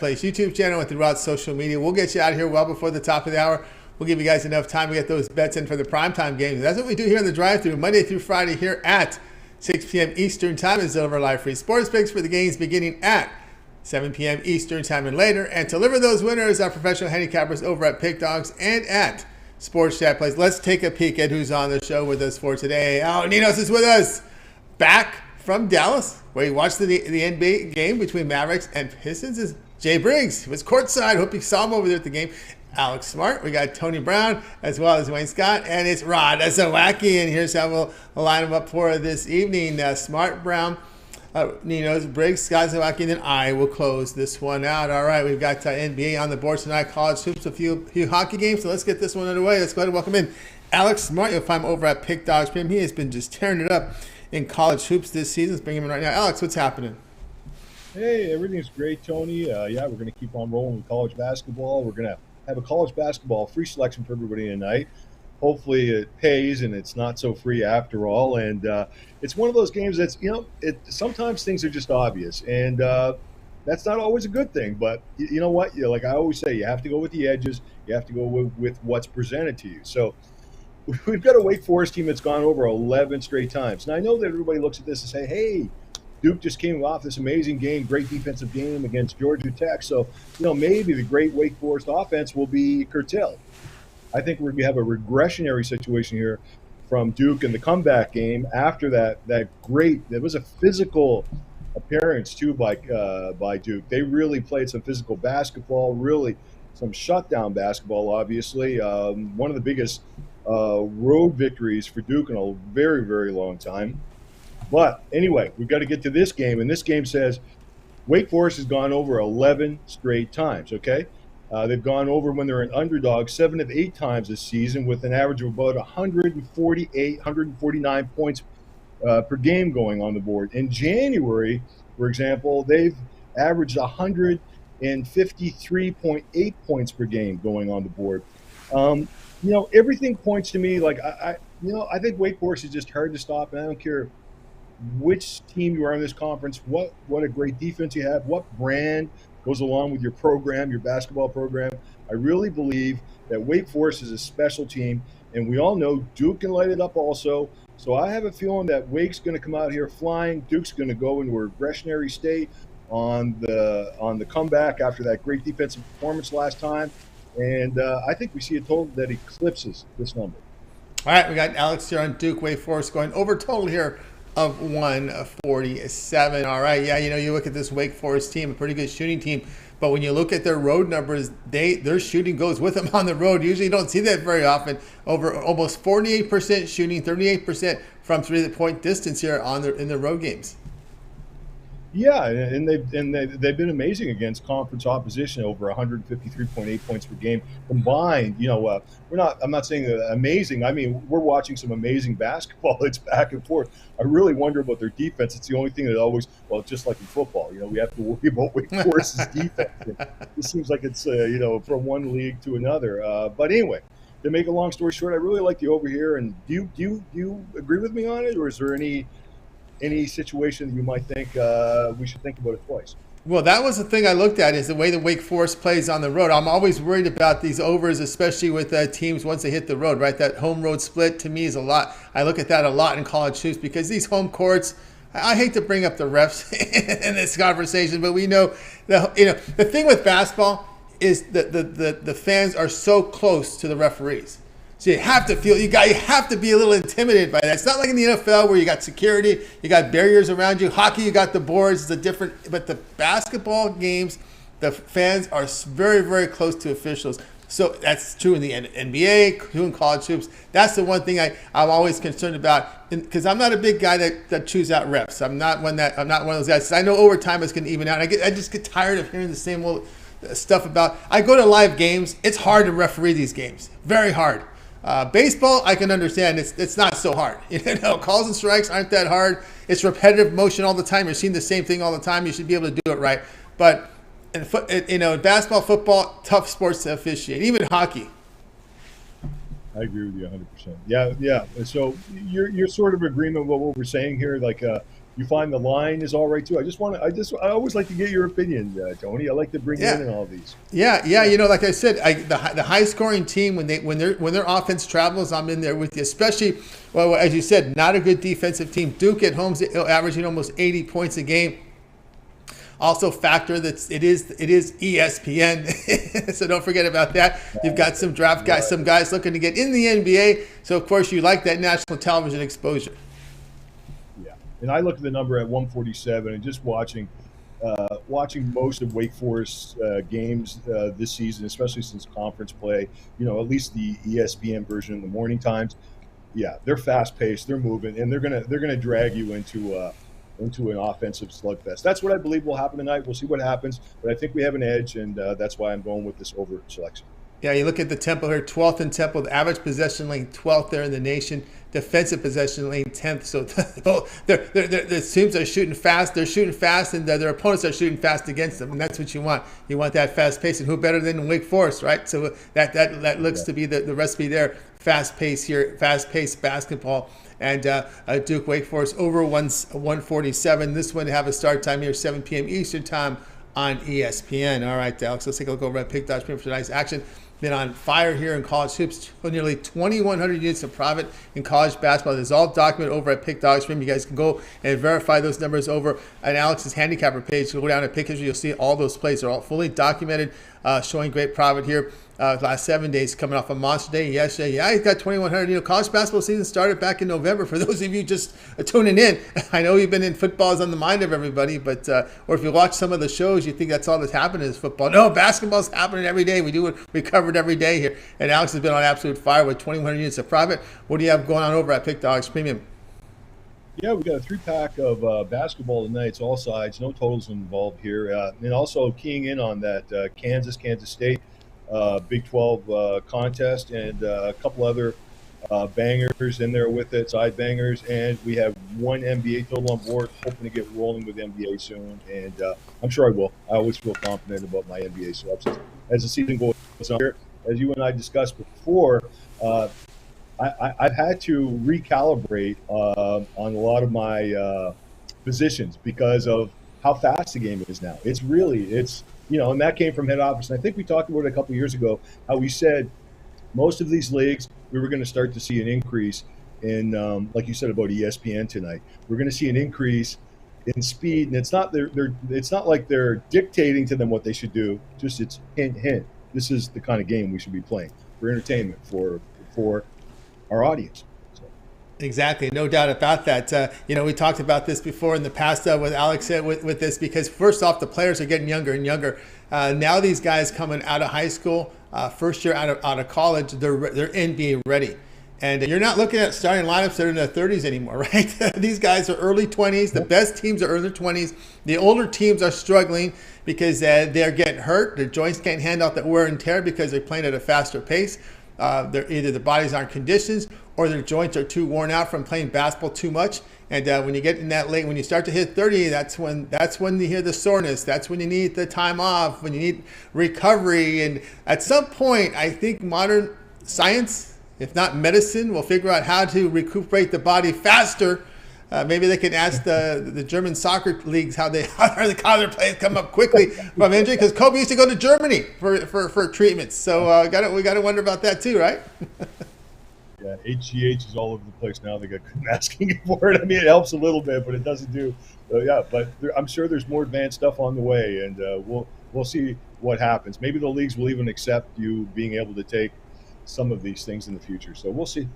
Place YouTube channel and throughout social media. We'll get you out of here well before the top of the hour. We'll give you guys enough time to get those bets in for the primetime games. That's what we do here in the drive-thru, Monday through Friday here at 6 p.m. Eastern Time. It's Deliver Live Free Sports Picks for the games beginning at 7 p.m. Eastern Time and later. And to deliver those winners are professional handicappers over at Pick Dogs and at Sports Chat Plays. Let's take a peek at who's on the show with us for today. Oh, Ninos is with us, back from Dallas, where he watched the NBA game between Mavericks and Pistons. Is Jay Briggs. He was courtside. Hope you saw him over there at the game. Alex Smart. We got Tony Brown as well as Wayne Scott. And it's Rod Zawacky. And here's how we'll line them up for this evening. Smart, Brown, Ninos, Briggs, Scott, Zawacki, and then I will close this one out. All right, we've got NBA on the board tonight. College hoops, a few hockey games. So let's get this one underway. Let's go ahead and welcome in Alex Smart. You'll find him over at Pick Dogs. He has been just tearing it up in college hoops this season. Let's bring him in right now. Alex, what's happening? Hey, everything's great, Tony. Yeah, we're going to keep on rolling with college basketball. We're going to have a college basketball free selection for everybody tonight. Hopefully it pays and it's not so free after all. And it's one of those games that's, sometimes things are just obvious. And that's not always a good thing. But you know what? Like I always say, you have to go with the edges. You have to go with what's presented to you. So we've got a Wake Forest team that's gone over 11 straight times. Now, I know that everybody looks at this and say, hey, Duke just came off this amazing game, great defensive game against Georgia Tech. So, maybe the great Wake Forest offense will be curtailed. I think we're going to have a regressionary situation here from Duke in the comeback game after that great – it was a physical appearance, too, by Duke. They really played some physical basketball, really some shutdown basketball, obviously. One of the biggest road victories for Duke in a very, very long time. But anyway, we've got to get to this game, and this game says Wake Forest has gone over 11 straight times, okay? They've gone over when they're an underdog 7 of 8 times this season with an average of about 149 points per game going on the board. In January, for example, they've averaged 153.8 points per game going on the board. Everything points to me like I think Wake Forest is just hard to stop, and I don't care which team you are in this conference, what a great defense you have, what brand goes along with your program, your basketball program. I really believe that Wake Forest is a special team, and we all know Duke can light it up also. So I have a feeling that Wake's going to come out here flying. Duke's going to go into a regressionary state on the comeback after that great defensive performance last time. And I think we see a total that eclipses this number. All right, we got Alex here on Duke. Wake Forest going over total here of 147. All right, yeah, you look at this Wake Forest team, a pretty good shooting team, but when you look at their road numbers, their shooting goes with them on the road. Usually you don't see that very often. Over almost 48% shooting, 38% from 3-point distance here in the road games. Yeah, and they've been amazing against conference opposition, over 153.8 points per game combined. I'm not saying amazing. I mean, we're watching some amazing basketball. It's back and forth. I really wonder about their defense. It's the only thing that always, just like in football, we have to worry about Wake Forest's defense. It seems like it's from one league to another. But anyway, to make a long story short, I really like the over here. And do you agree with me on it, or is there any situation that you might think we should think about it twice? Well, that was the thing I looked at, is the way the Wake Forest plays on the road. I'm always worried about these overs, especially with teams once they hit the road, right? That home road split to me is a lot. I look at that a lot in college hoops because these home courts, I hate to bring up the refs in this conversation, but we know the thing with basketball is that the fans are so close to the referees. So you have to have to be a little intimidated by that. It's not like in the NFL where you got security, you got barriers around you. Hockey, you got the boards. But the basketball games, the fans are very, very close to officials. So that's true in the NBA, true in college hoops. That's the one thing I'm always concerned about, because I'm not a big guy that chews out refs. I'm not one of those guys. I know overtime is going to even out. I just get tired of hearing the same old stuff about. I go to live games. It's hard to referee these games. Very hard. Baseball, I can understand. It's not so hard. Calls and strikes aren't that hard. It's repetitive motion all the time. You're seeing the same thing all the time. You should be able to do it right. But in basketball, football, tough sports to officiate. Even hockey. I agree with you 100%. Yeah. So you're sort of agreement with what we're saying here. Like you find the line is all right too. I always like to get your opinion, Tony. I like to bring you in Yeah. all these. Yeah. You know, like I said, the high scoring team when their offense travels, I'm in there with you. Especially, well, as you said, not a good defensive team. Duke at home's averaging almost 80 points a game. Also factor that it is ESPN, so don't forget about that. You've got some draft guys, some guys looking to get in the NBA. So of course you like that national television exposure. Yeah, and I look at the number at 147, and just watching most of Wake Forest games this season, especially since conference play. You know, at least the ESPN version in the morning times. Yeah, they're fast paced, they're moving, and they're gonna drag you into an offensive slugfest. That's what I believe will happen tonight. We'll see what happens, but I think we have an edge, and that's why I'm going with this over selection. Yeah, you look at the Temple here, 12th in Temple, the average possession lane, 12th there in the nation, defensive possession lane, 10th. So the teams are shooting fast. They're shooting fast, and their opponents are shooting fast against them, and that's what you want. You want that fast pace, and who better than Wake Forest, right? So that looks to be the recipe there. Fast pace here, fast paced basketball. And Duke Wake Forest over 147. This one have a start time here, 7 p.m. Eastern time on ESPN. All right, Alex, let's take a look over at pick.com for tonight's action. Been on fire here in college hoops. Nearly 2,100 units of profit in college basketball. This is all documented over at pick.com. You guys can go and verify those numbers over at Alex's handicapper page. Go down to pick history. You'll see all those plays. They're all fully documented, showing great profit here. Last 7 days, coming off a monster day yesterday. Yeah, he's got 2,100. You know, college basketball season started back in November. For those of you just tuning in, I know you've been in football is on the mind of everybody, but or if you watch some of the shows, you think that's all that's happening is football. No, basketball's happening every day. We cover it every day here. And Alex has been on absolute fire with 2,100 units of profit. What do you have going on over at Pick Dogs Premium? Yeah, we got a 3-pack of basketball tonight. It's all sides, no totals involved here, and also keying in on that Kansas State. Big 12 contest, and a couple other bangers in there with it, side bangers, and we have one NBA total on board, hoping to get rolling with NBA soon, and I'm sure I will. I always feel confident about my NBA selections as the season goes on here. As you and I discussed before, I've had to recalibrate on a lot of my positions because of how fast the game is now. It's and that came from head office. And I think we talked about it a couple of years ago, how we said most of these leagues, we were going to start to see an increase in, like you said about ESPN tonight, we're going to see an increase in speed. And it's not it's not like they're dictating to them what they should do. Just it's hint. This is the kind of game we should be playing for entertainment for our audience. Exactly, no doubt about that. We talked about this before in the past with Alex with this, because first off, the players are getting younger and younger. Now these guys coming out of high school, first year out of college, they're NBA ready. And you're not looking at starting lineups that are in their 30s anymore, right? These guys are early 20s. The best teams are early 20s. The older teams are struggling because they're getting hurt. Their joints can't handle that wear and tear because they're playing at a faster pace. Either the bodies aren't conditioned or their joints are too worn out from playing basketball too much. And when you get in that late, when you start to hit 30, that's when you hear the soreness. That's when you need the time off, when you need recovery. And at some point, I think modern science, if not medicine, will figure out how to recuperate the body faster. Maybe they can ask the German soccer leagues how their players come up quickly from injury, because Kobe used to go to Germany for treatments. So we got to wonder about that too, right? Yeah, HGH is all over the place now. They got masking for it. I mean, it helps a little bit, but it doesn't do. But I'm sure there's more advanced stuff on the way, and we'll see what happens. Maybe the leagues will even accept you being able to take some of these things in the future. So we'll see.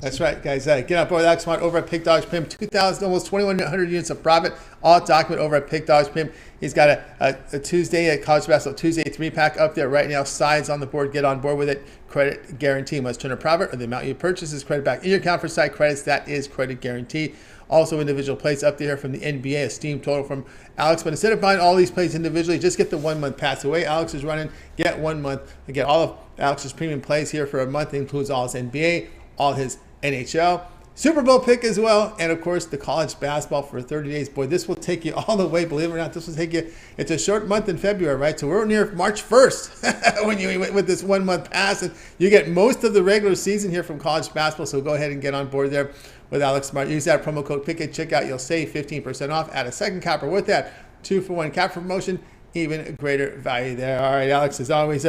That's right, guys. Get on board Alex Smart over at Pick Dogs Pim. 2,000, almost 2,100 units of profit. All document over at Pick Dogs Pim. He's got a Tuesday, a college basketball Tuesday 3-pack up there right now. Sides on the board. Get on board with it. Credit guarantee. Must turn a profit or the amount you purchase is credit back in your account for side credits. That is credit guarantee. Also, individual plays up there from the NBA. A steam total from Alex. But instead of buying all these plays individually, just get the 1 month pass. The way Alex is running, get 1 month. Get all of Alex's premium plays here for a month. It includes all his NBA, all his NHL, Super Bowl pick as well, and of course the college basketball for 30 days. Boy, this will take you all the way, believe it or not. This will take you, it's a short month in February, right? So we're near March 1st when you with this 1 month pass, and you get most of the regular season here from college basketball. So go ahead and get on board there with Alex Smart. Use that promo code PICK at checkout. You'll save 15% off. Add a second capper with that. 2-for-1 capper promotion. Even greater value there. All right, Alex, as always,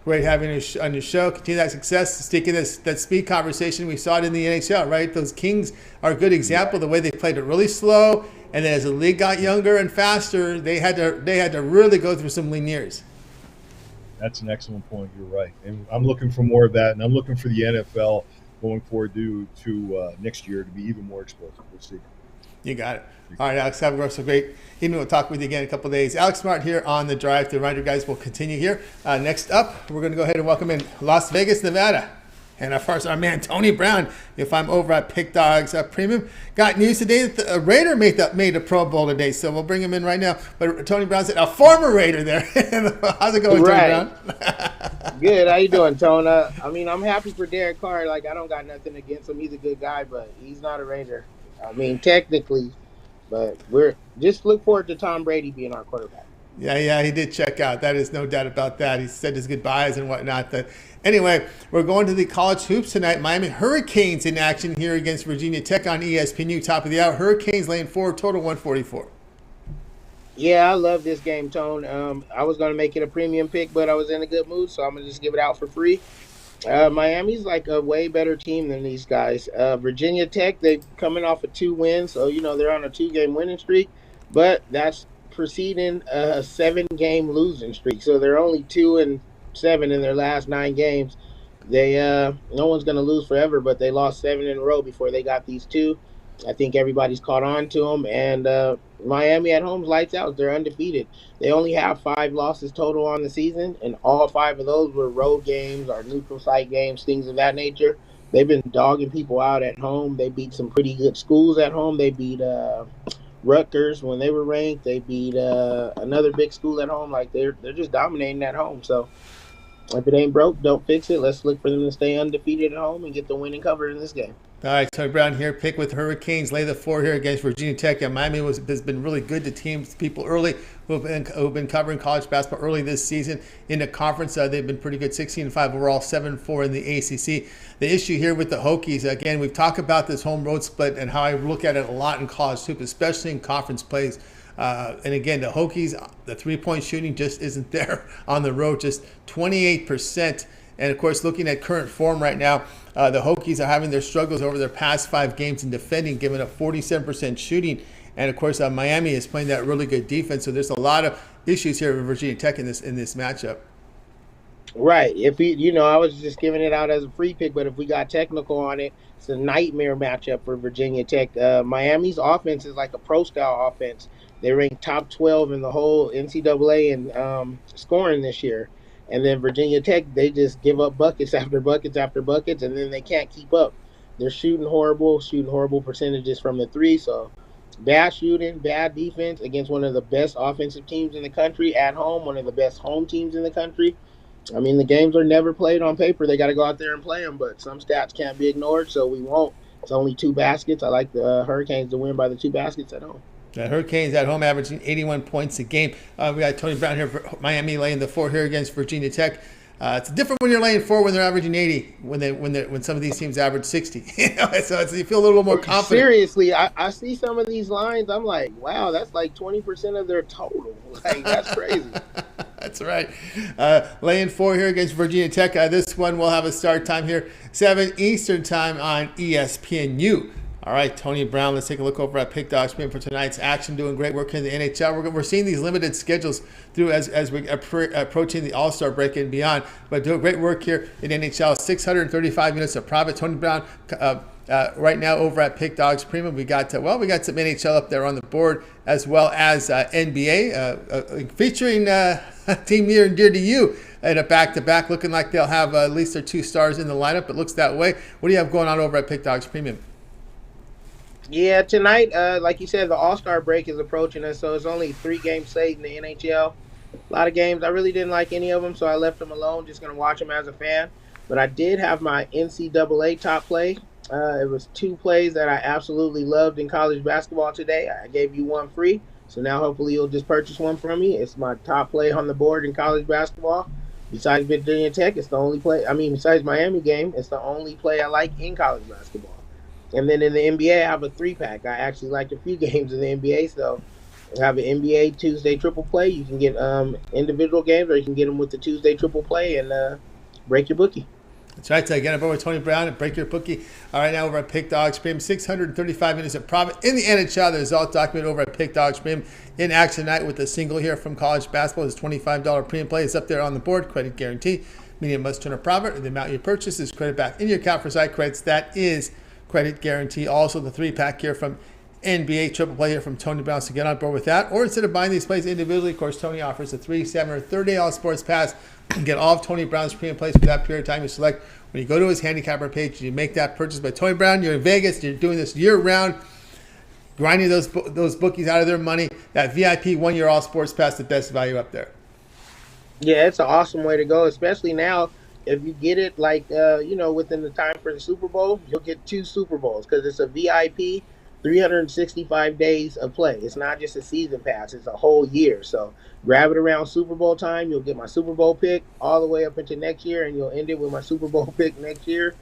great having you on your show. Continue that success. Sticking that speed conversation, we saw it in the NHL, right? Those Kings are a good example. The way they played it really slow, and then as the league got younger and faster, they had to really go through some lean years. That's an excellent point. You're right, and I'm looking for more of that, and I'm looking for the NFL going forward to next year to be even more explosive. We'll see. You got it. All right, Alex, have a great evening. We'll talk with you again in a couple of days. Alex Smart here on The Drive. The reminder, guys, will continue here. Next up, we're going to go ahead and welcome in Las Vegas, Nevada. And of course, our man, Tony Brown, if I'm over at Pick Dogs Premium. Got news today that a Raider made a Pro Bowl today, so we'll bring him in right now. But Tony Brown's a former Raider there. How's it going, right. Tony Brown? Good. How you doing, Tony? I mean, I'm happy for Derek Carr. Like, I don't got nothing against him. He's a good guy, but he's not a Raider. I mean, technically. But we're just look forward to Tom Brady being our quarterback. Yeah, he did check out. That is no doubt about that. He said his goodbyes and whatnot. Anyway, we're going to the college hoops tonight. Miami Hurricanes in action here against Virginia Tech on ESPNU. Top of the hour. Hurricanes laying 4, total 144. Yeah, I love this game, Tone. I was going to make it a premium pick, but I was in a good mood, so I'm going to just give it out for free. Miami's like a way better team than these guys. Virginia Tech, they're coming off of 2 wins, so, they're on a 2-game winning streak, but that's preceding a 7-game losing streak. So they're only 2-7 in their last 9 games. They no one's going to lose forever, but they lost 7 in a row before they got these 2. I think everybody's caught on to them, and Miami at home's lights out. They're undefeated. They only have 5 losses total on the season, and all 5 of those were road games or neutral site games, things of that nature. They've been dogging people out at home. They beat some pretty good schools at home. They beat Rutgers when they were ranked. They beat another big school at home. Like, they're just dominating at home. So if it ain't broke, don't fix it. Let's look for them to stay undefeated at home and get the winning cover in this game. All right, Tony Brown here. Pick with Hurricanes. Lay the 4 here against Virginia Tech. And Miami has been really good to people early who've been covering college basketball early this season in the conference. They've been pretty good, 16-5 overall, 7-4 in the ACC. The issue here with the Hokies, again, we've talked about this home road split and how I look at it a lot in college hoops, especially in conference plays. And again, the Hokies, the 3-point shooting just isn't there on the road, just 28%. And of course, looking at current form right now, the Hokies are having their struggles over their past 5 games in defending, giving up 47% shooting. And of course, Miami is playing that really good defense. So there's a lot of issues here with Virginia Tech in this matchup. Right. If I was just giving it out as a free pick, but if we got technical on it, it's a nightmare matchup for Virginia Tech. Miami's offense is like a pro-style offense. They rank top 12 in the whole NCAA in scoring this year. And then Virginia Tech, they just give up buckets after buckets after buckets, and then they can't keep up. They're shooting horrible percentages from the 3. So bad shooting, bad defense against one of the best offensive teams in the country at home, one of the best home teams in the country. I mean, the games are never played on paper. They got to go out there and play them, but some stats can't be ignored, so we won't. It's only 2 baskets. I like the Hurricanes to win by the 2 baskets at home. The Hurricanes at home averaging 81 points a game. We got Tony Brown here for Miami laying the 4 here against Virginia Tech. It's different when you're laying 4 when they're averaging 80. When some of these teams average 60. So you feel a little more confident. Seriously, I see some of these lines. I'm like, wow, that's like 20% of their total. Like, that's crazy. That's right. Laying 4 here against Virginia Tech. This one will have a start time here, 7 Eastern time on ESPNU. All right, Tony Brown, let's take a look over at Pick Dogs for tonight's action. Doing great work in the NHL. We're seeing these limited schedules through as we're approaching the All-Star break and beyond. But doing great work here in NHL. 635 units of profit. Tony Brown, right now over at Pick Dogs Premium, we got some NHL up there on the board, as well as NBA, featuring a team near and dear to you in a back-to-back, looking like they'll have at least their 2 stars in the lineup. It looks that way. What do you have going on over at Pick Dogs Premium? Yeah, tonight, like you said, the All-Star break is approaching us, so it's only 3 games saved in the NHL. A lot of games. I really didn't like any of them, so I left them alone, just going to watch them as a fan. But I did have my NCAA top play. It was 2 plays that I absolutely loved in college basketball today. I gave you 1 free, so now hopefully you'll just purchase 1 from me. It's my top play on the board in college basketball. Besides Virginia Tech, it's the only play. Besides Miami game, it's the only play I like in college basketball. And then in the NBA, I have a 3-pack. I actually like a few games in the NBA, so I have an NBA Tuesday triple play. You can get individual games, or you can get them with the Tuesday triple play and break your bookie. That's right. So again, I'm over with Tony Brown and Break Your Bookie. All right, now over at Pick Dogs Premium, 635 minutes of profit in the NHL. The result documented over at Pick Dogs Premium. In action tonight with a single here from college basketball. His $25 premium play is up there on the board. Credit guarantee. Meaning it must turn a profit, or the amount you purchase is credit back in your account for side credits. That is credit guarantee. Also, the 3-pack here from NBA triple play here from Tony Brown. So get on board with that. Or instead of buying these plays individually, of course, Tony offers a 3, 7, or 30-day all sports pass. And get all of Tony Brown's premium plays for that period of time you select. When you go to his handicapper page, you make that purchase by Tony Brown. You're in Vegas. You're doing this year-round, grinding those bookies out of their money. That VIP 1-year all sports pass, the best value up there. Yeah, it's an awesome way to go, especially now. If you get it within the time for the Super Bowl, you'll get 2 Super Bowls because it's a VIP 365 days of play. It's not just a season pass, it's a whole year. So grab it around Super Bowl time. You'll get my Super Bowl pick all the way up into next year, and you'll end it with my Super Bowl pick next year.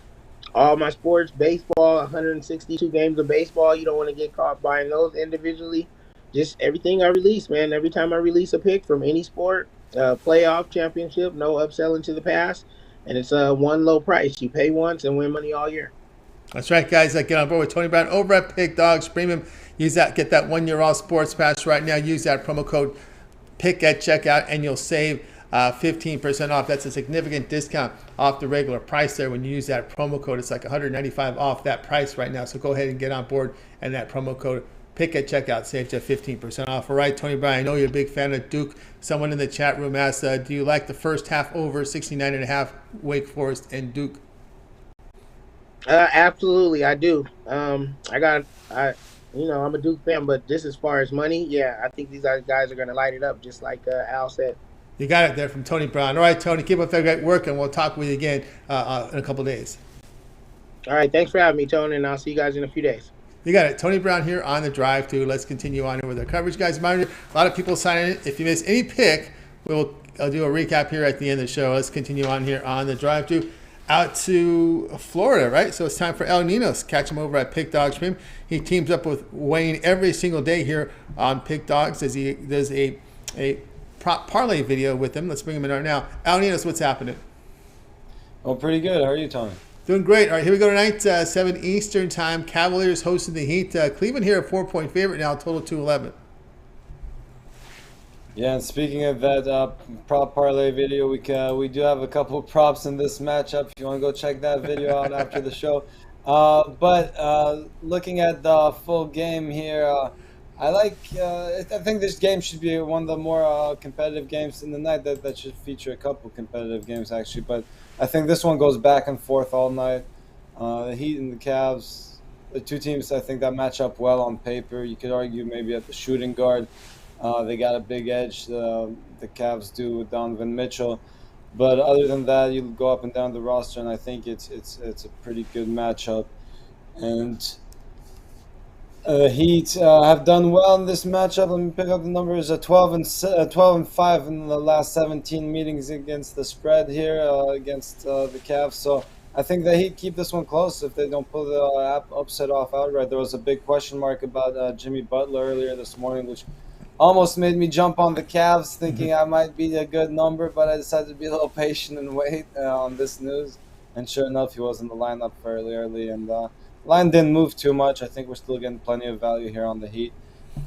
All my sports, baseball, 162 games of baseball. You don't want to get caught buying those individually. Just everything I release, man. Every time I release a pick from any sport, playoff, championship, no upselling to the past. And it's one low price. You pay once and win money all year. That's right, guys. Get on board with Tony Brown over at Pick Dogs Premium. Use that. Get that 1-year all sports pass right now. Use that promo code PICK at checkout, and you'll save 15% off. That's a significant discount off the regular price there. When you use that promo code, it's like $195 off that price right now. So go ahead and get on board, and that promo code PICK at checkout saves you 15% off. All right, Tony Brown, I know you're a big fan of Duke. Someone in the chat room asked, do you like the first half over 69.5 Wake Forest and Duke? Absolutely, I do. I'm a Duke fan, but just as far as money, yeah, I think these guys are going to light it up, just like Al said. You got it there from Tony Brown. All right, Tony, keep up that great work, and we'll talk with you again in a couple of days. All right, thanks for having me, Tony, and I'll see you guys in a few days. You got it. Tony Brown here on the drive to. Let's continue on with our coverage, guys. Reminder, a lot of people signing in. If you miss any pick, I'll do a recap here at the end of the show. Let's continue on here on the drive to. Out to Florida, right? So it's time for El Ninos. Catch him over at Pick Dogs Premium. He teams up with Wayne every single day here on Pick Dogs as he does a prop parlay video with him. Let's bring him in right now. El Ninos, what's happening? Oh, pretty good. How are you, Tony? Doing great. All right, here we go tonight, 7 Eastern time. Cavaliers hosting the Heat. Cleveland here a 4-point favorite now, total 211. Yeah, and speaking of that prop parlay video, we do have a couple of props in this matchup. If you want to go check that video out after the show. But looking at the full game here, I think this game should be one of the more competitive games in the night. That should feature a couple competitive games actually. But I think this one goes back and forth all night. The Heat and the Cavs, the two teams, I think that match up well on paper. You could argue maybe at the shooting guard. They got a big edge, the Cavs do with Donovan Mitchell. But other than that, you go up and down the roster, and I think it's a pretty good matchup. And the Heat have done well in this matchup. Let me pick up the numbers: 12 and 5 in the last 17 meetings against the spread here against the Cavs. So I think the Heat keep this one close if they don't pull the upset off outright. There was a big question mark about Jimmy Butler earlier this morning, which almost made me jump on the Cavs, thinking I might be a good number, but I decided to be a little patient and wait on this news. And sure enough, he was in the lineup fairly early, and line didn't move too much. I think we're still getting plenty of value here on the Heat.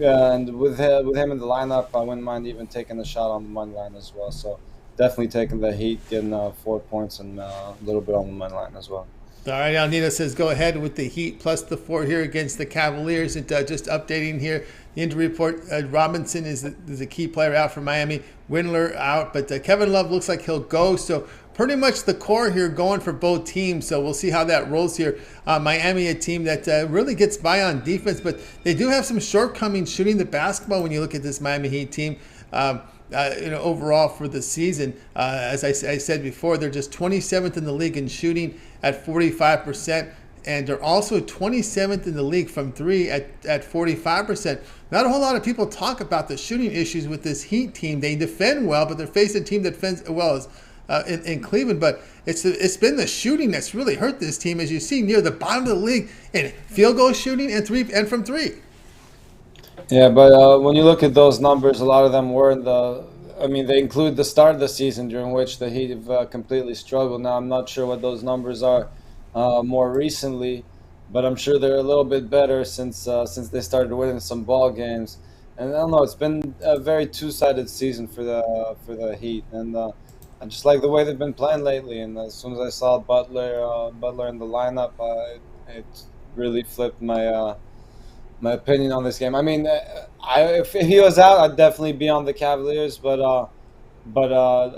And with him in the lineup, I wouldn't mind even taking a shot on the money line as well. So definitely taking the Heat, getting 4 points and a little bit on the money line as well. All right, now Nina says go ahead with the Heat plus the 4 here against the Cavaliers. And just updating here, the injury report, Robinson is a key player out for Miami. Windler out, but Kevin Love looks like he'll go. So pretty much the core here going for both teams. So we'll see how that rolls here. Miami, a team that really gets by on defense, but they do have some shortcomings shooting the basketball when you look at this Miami Heat team. Overall for the season, as I said before, they're just 27th in the league in shooting at 45%, and they're also 27th in the league from 3 at 45%. Not a whole lot of people talk about the shooting issues with this Heat team. They defend well, but they're facing a team that defends well in Cleveland, but it's been the shooting that's really hurt this team, as you see near the bottom of the league in field goal shooting and from three. Yeah, but when you look at those numbers, a lot of them were they include the start of the season during which the Heat have completely struggled. Now, I'm not sure what those numbers are more recently, but I'm sure they're a little bit better since they started winning some ball games. And I don't know, it's been a very two-sided season for the Heat, and I just like the way they've been playing lately. And as soon as I saw Butler in the lineup, it really flipped my opinion on this game. I mean, if he was out, I'd definitely be on the Cavaliers. But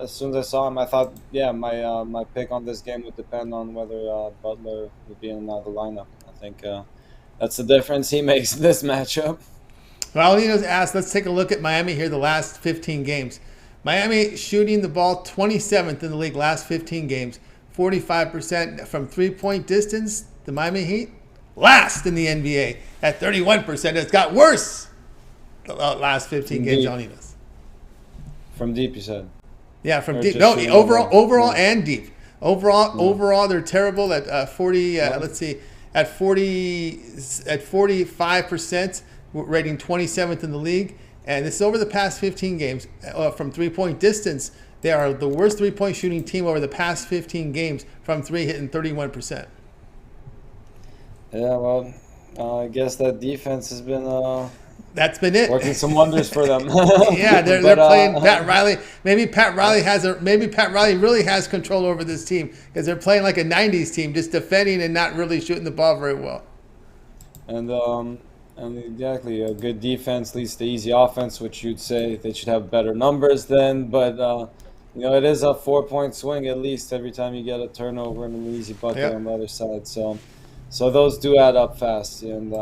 as soon as I saw him, I thought, my pick on this game would depend on whether Butler would be in the lineup. I think that's the difference he makes in this matchup. Well, Ninos asked, let's take a look at Miami here the last 15 games. Miami shooting the ball 27th in the league last 15 games, 45% from three-point distance. The Miami Heat last in the NBA at 31%. It's got worse the last 15 games, Ninos. From deep, you said? Yeah, from deep. No, overall and deep. Overall, they're terrible at 40. Let's see, at 45%, rating 27th in the league. And this is over the past 15 games. From three-point distance, they are the worst three-point shooting team over the past 15 games from three, hitting 31%. Yeah, well, I guess that defense has been that's been it, working some wonders for them. Yeah, they're playing Pat Riley. Maybe Pat Riley really has control over this team because they're playing like a '90s team, just defending and not really shooting the ball very well. And exactly, a good defense leads to easy offense, which you'd say they should have better numbers then. But it is a 4-point swing at least every time you get a turnover and an easy bucket on the other side. So those do add up fast, and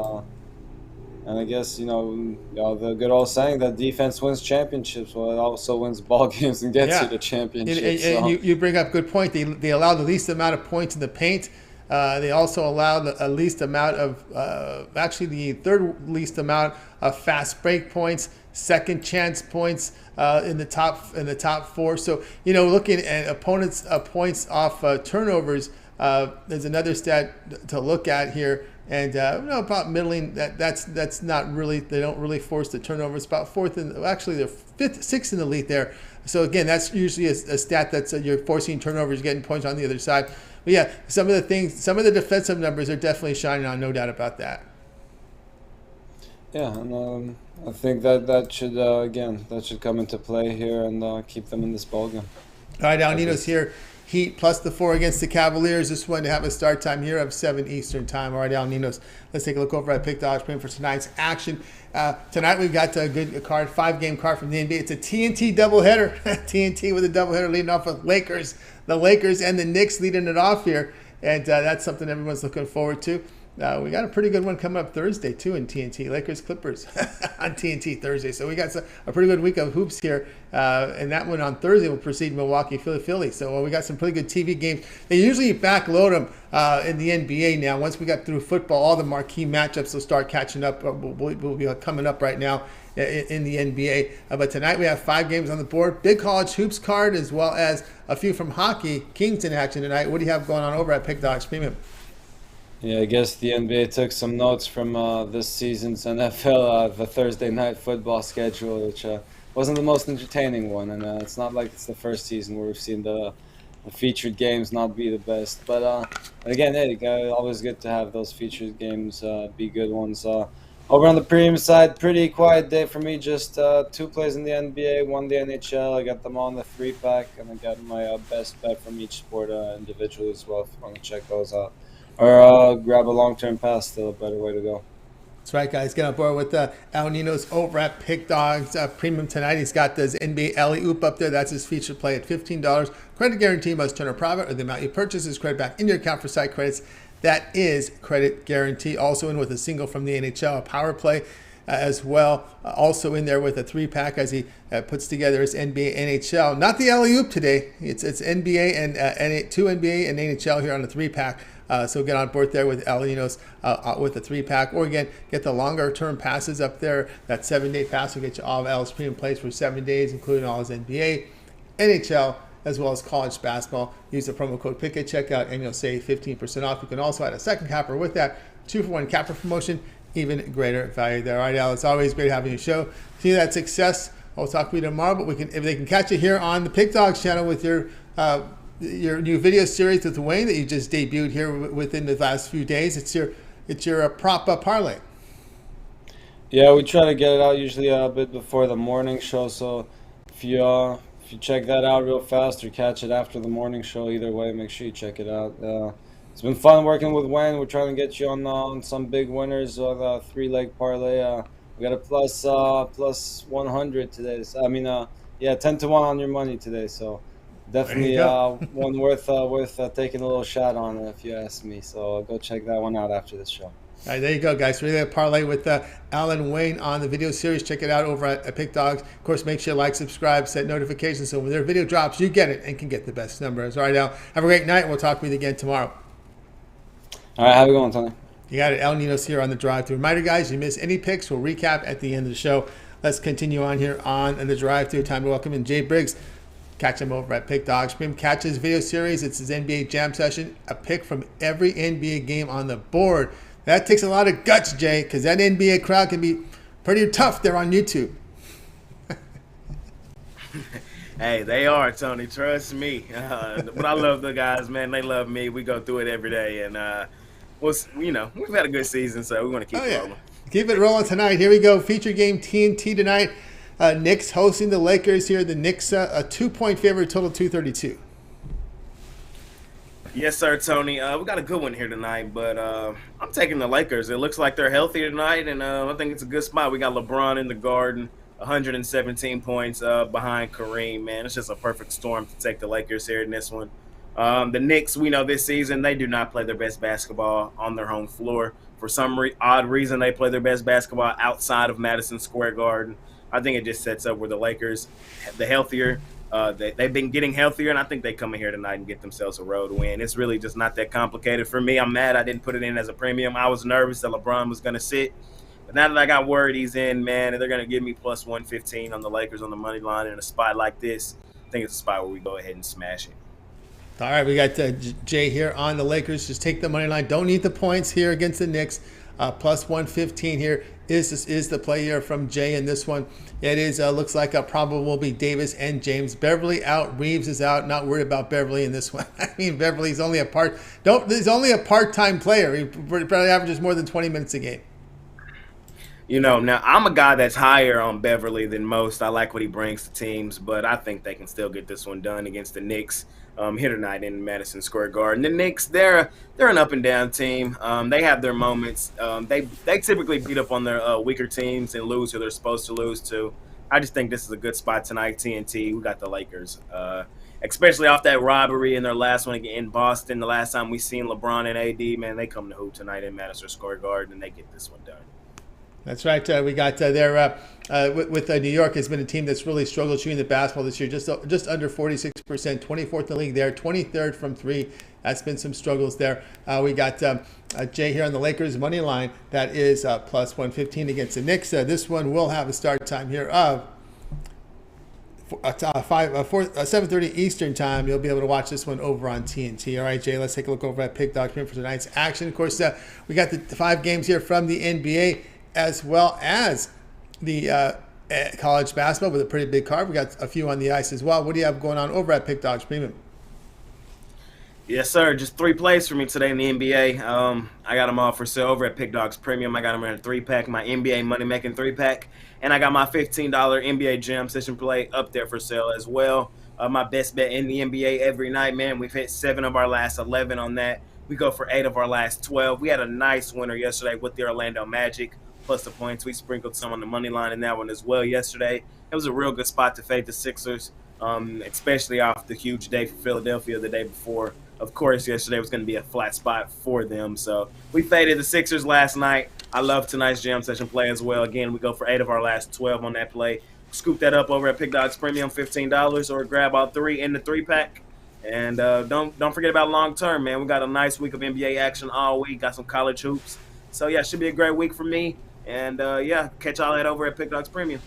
I guess the good old saying that defense wins championships. Well, it also wins ball games and gets you to championships. You bring up a good point. They allow the least amount of points in the paint. They also allow the least amount of actually the third least amount of fast break points, second chance points in the top four. So looking at opponents' points off turnovers. There's another stat to look at here, and about middling. That's not really. They don't really force the turnovers. About fourth, actually they're sixth in the league there. So again, that's usually a stat that's you're forcing turnovers, getting points on the other side. But yeah, some of the defensive numbers are definitely shining on, no doubt about that. Yeah, and I think that should come into play here and keep them in this ballgame. All right, now Ninos here. Heat plus the 4 against the Cavaliers. This one to have a start time here of 7 Eastern time. All right, Al Ninos. Let's take a look over at Pick Dodge Premium for tonight's action. Tonight we've got a good card, 5-game card from the NBA. It's a TNT doubleheader. TNT with a doubleheader leading off with Lakers. The Lakers and the Knicks leading it off here. And that's something everyone's looking forward to. We got a pretty good one coming up Thursday, too, in TNT. Lakers Clippers on TNT Thursday. So we got a pretty good week of hoops here. And that one on Thursday will precede Milwaukee, Philly. So we got some pretty good TV games. They usually backload them in the NBA now. Once we got through football, all the marquee matchups will start catching up. Will be coming up right now in the NBA. But tonight we have 5 games on the board. Big college hoops card as well as a few from hockey. Kings in action tonight. What do you have going on over at Pick Dodge Premium? Yeah, I guess the NBA took some notes from this season's NFL, the Thursday night football schedule, which wasn't the most entertaining one. And it's not like it's the first season where we've seen the featured games not be the best. But again, always good to have those featured games be good ones. Over on the premium side, pretty quiet day for me. Just 2 plays in the NBA, 1 the NHL. I got them all in the 3-pack, and I got my best bet from each sport individually as well if you want to check those out. Or grab a long-term pass, still a better way to go. That's right, guys. Get on board with Al Ninos over at Pick Dogs Premium tonight. He's got this NBA alley-oop up there. That's his featured play at $15. Credit guarantee must turn a profit or the amount you purchase is credit back into your account for site credits. That is credit guarantee. Also in with a single from the NHL, a power play as well. Also in there with a 3-pack as he puts together his NBA, NHL. Not the alley-oop today. It's NBA and 2 NBA and NHL here on the 3-pack. So get on board there with Al Ninos with a 3-pack. Or again, get the longer term passes up there. That 7-day pass will get you all of Al's premium plays for 7 days, including all his NBA, NHL, as well as college basketball. Use the promo code PICK at checkout and you'll save 15% off. You can also add a second capper with that 2-for-1 capper promotion. Even greater value there. All right, Al, it's always great having you show. See that success. I'll talk to you tomorrow, but if they can catch you here on the Pick Dogs channel with your new video series with Wayne that you just debuted here within the last few days. It's your prop parlay. Yeah, we try to get it out usually a bit before the morning show. So if you check that out real fast or catch it after the morning show, either way, make sure you check it out. It's been fun working with Wayne. We're trying to get you on some big winners of the 3-leg parlay. We got a plus 100 today. So, 10 to 1 on your money today. So definitely one worth taking a little shot on, if you ask me. So go check that one out after this show. All right, there you go, guys. Really a parlay with Alan Wayne on the video series. Check it out over at Pick Dogs. Of course, make sure you like, subscribe, set notifications so when their video drops, you get it and can get the best numbers. All right, Al, have a great night. We'll talk with you again tomorrow. All right, have a good one, Tony. You got it, El Ninos here on the Drive Thru. Reminder, guys, you miss any picks, we'll recap at the end of the show. Let's continue on here on the Drive Thru. Time to welcome in Jay Briggs. Catch him over at Pick Dogs. Catch his video series. It's his NBA Jam session. A pick from every NBA game on the board. That takes a lot of guts, Jay, because that NBA crowd can be pretty tough there on YouTube. Hey, they are, Tony. Trust me. But I love the guys, man. They love me. We go through it every day. And, we've had a good season, so we want to keep rolling. Keep it rolling tonight. Here we go. Feature game TNT tonight. Knicks hosting the Lakers here. The Knicks, a 2-point favorite, total 232. Yes, sir, Tony. We got a good one here tonight, but I'm taking the Lakers. It looks like they're healthier tonight, and I think it's a good spot. We got LeBron in the Garden, 117 points behind Kareem, man. It's just a perfect storm to take the Lakers here in this one. The Knicks, we know this season, they do not play their best basketball on their home floor. For some odd reason, they play their best basketball outside of Madison Square Garden. I think it just sets up where the Lakers, the healthier, they've been getting healthier, and I think they come in here tonight and get themselves a road win. It's really just not that complicated for me. I'm mad I didn't put it in as a premium. I was nervous that LeBron was going to sit. But now that I got word he's in, man, and they're going to give me plus 115 on the Lakers on the money line in a spot like this, I think it's a spot where we go ahead and smash it. All right, we got Jay here on the Lakers. Just take the money line. Don't need the points here against the Knicks. Plus 115 here is the play here from Jay in this one. It is looks like probably will be Davis and James. Beverly out, Reeves is out. Not worried about Beverly in this one. I mean, Beverly's only he's only a part-time player. He probably averages more than 20 minutes a game. Now I'm a guy that's higher on Beverly than most. I like what he brings to teams, but I think they can still get this one done against the Knicks here tonight in Madison Square Garden. The Knicks, they're an up and down team. They have their moments. They typically beat up on their weaker teams and lose who they're supposed to lose to. I just think this is a good spot tonight. TNT, we got the Lakers, especially off that robbery in their last one in Boston. The last time we seen LeBron and AD, man, they come to hoop tonight in Madison Square Garden and they get this one done. That's right. We got there with New York has been a team that's really struggled shooting the basketball this year, just under 46%, 24th in the league there, 23rd from three. That's been some struggles there. We got Jay here on the Lakers money line. That is plus 115 against the Knicks. This one will have a start time here of 7:30 Eastern time. You'll be able to watch this one over on TNT. All right, Jay, let's take a look over at Pick Dogs for tonight's action. Of course, we got the 5 games here from the NBA, as well as the college basketball with a pretty big card. We got a few on the ice as well. What do you have going on over at Pick Dogs Premium? Yes, sir. Just 3 plays for me today in the NBA. I got them all for sale over at Pick Dogs Premium. I got them in a 3-pack, my NBA money-making 3-pack, and I got my $15 NBA Jam Session play up there for sale as well. My best bet in the NBA every night, man. We've hit 7 of our last 11 on that. We go for 8 of our last 12. We had a nice winner yesterday with the Orlando Magic. Plus the points. We sprinkled some on the money line in that one as well yesterday. It was a real good spot to fade the Sixers, especially off the huge day for Philadelphia the day before. Of course, yesterday was going to be a flat spot for them. So we faded the Sixers last night. I love tonight's Jam Session play as well. Again, we go for 8 of our last 12 on that play. Scoop that up over at Pick Dogs Premium, $15, or grab all 3 in the 3-pack. And don't forget about long term, man. We got a nice week of NBA action all week. Got some college hoops. So, yeah, it should be a great week for me. And, catch all that over at Pick Dogs Premium.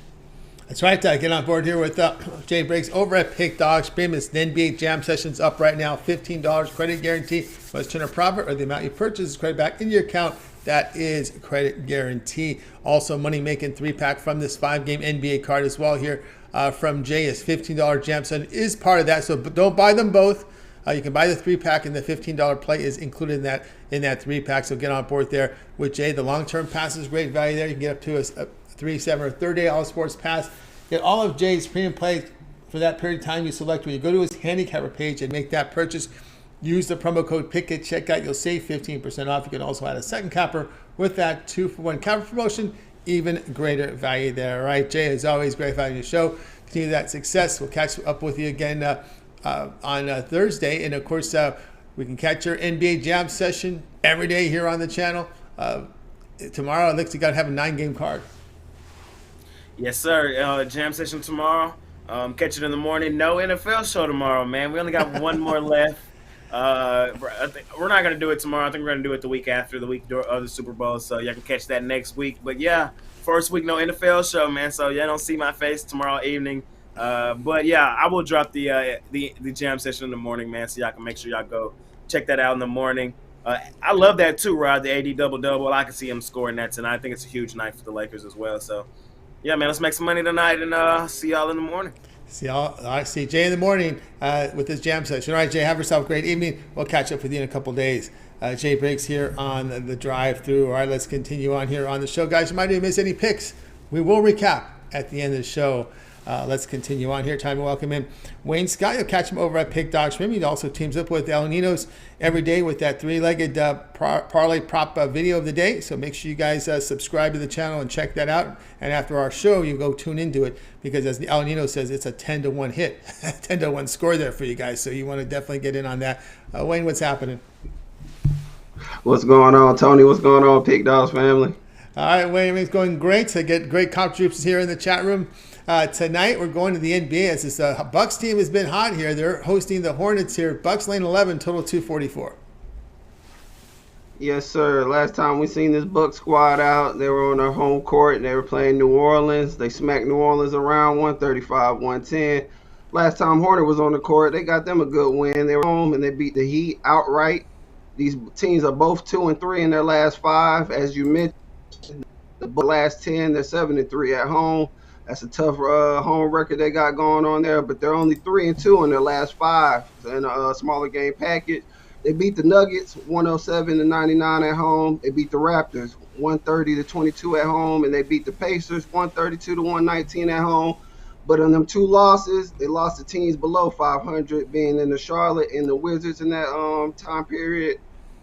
That's right. Get on board here with Jay Briggs over at Pick Dogs. Premiums, the NBA Jam Sessions up right now. $15 credit guarantee. Whether turn a profit or the amount you purchase is credit back in your account. That is credit guarantee. Also, money making 3-pack from this 5-game NBA card as well here from Jay. Is $15 Jam Session is part of that. So don't buy them both. You can buy the 3-pack, and the $15 play is included in that 3-pack. So get on board there with Jay. The long-term pass is great value there. You can get up to a 3, 7, or 30-day all sports pass. Get all of Jay's premium play for that period of time you select. When you go to his handicapper page and make that purchase, use the promo code PICK at checkout. You'll save 15% off. You can also add a second capper with that 2-for-1 capper promotion. Even greater value there. All right, Jay, as always, great value in the show. Continue that success. We'll catch up with you again on Thursday. And, of course, we can catch your NBA Jam Session every day here on the channel. Tomorrow, it looks like you got to have a 9-game card. Yes, sir. Jam session tomorrow. Catch it in the morning. No NFL show tomorrow, man. We only got one more left. We're not going to do it tomorrow. I think we're going to do it the week after, the week of the Super Bowl. So y'all can catch that next week. But, yeah, first week, no NFL show, man. So y'all don't see my face tomorrow evening. But, yeah, I will drop the jam session in the morning, man, so y'all can make sure y'all go check that out in the morning. I love that, too, Rod, the AD double-double. I can see him scoring that tonight. I think it's a huge night for the Lakers as well. So, yeah, man, let's make some money tonight and see y'all in the morning. See Jay in the morning with this jam session. All right, Jay, have yourself a great evening. We'll catch up with you in a couple days. Jay Briggs here on the drive-through. All right, let's continue on here on the show. Guys, you might not miss any picks. We will recap at the end of the show. Let's continue on here. Time to welcome in Wayne Scott. You'll catch him over at Pick Dogs. He also teams up with Ninos every day with that 3-legged parlay prop video of the day. So make sure you guys subscribe to the channel and check that out. And after our show, you go tune into it because, as the Ninos says, it's a 10-1 hit, 10-1 score there for you guys. So you want to definitely get in on that. Wayne, what's happening? What's going on, Tony? What's going on, Pick Dogs family? All right, Wayne, it's going great to get great contributions here in the chat room. Tonight we're going to the NBA as this Bucks team has been hot here. They're hosting the Hornets here. Bucks lane 11, total 244. Yes, sir. Last time we seen this Bucks squad out, they were on their home court and they were playing New Orleans. They smacked New Orleans around 135-110. Last time Hornet was on the court, they got them a good win. They were home and they beat the Heat outright. These teams are both 2-3 in their last 5. As you mentioned, the last 10, they're 7-3 at home. That's a tough home record they got going on there, but they're only 3-2 in their last 5 in a smaller game package. They beat the Nuggets 107-99 at home. They beat the Raptors 130-22 at home, and they beat the Pacers 132-119 at home. But in them 2 losses, they lost to teams below 500, being in the Charlotte and the Wizards in that time period.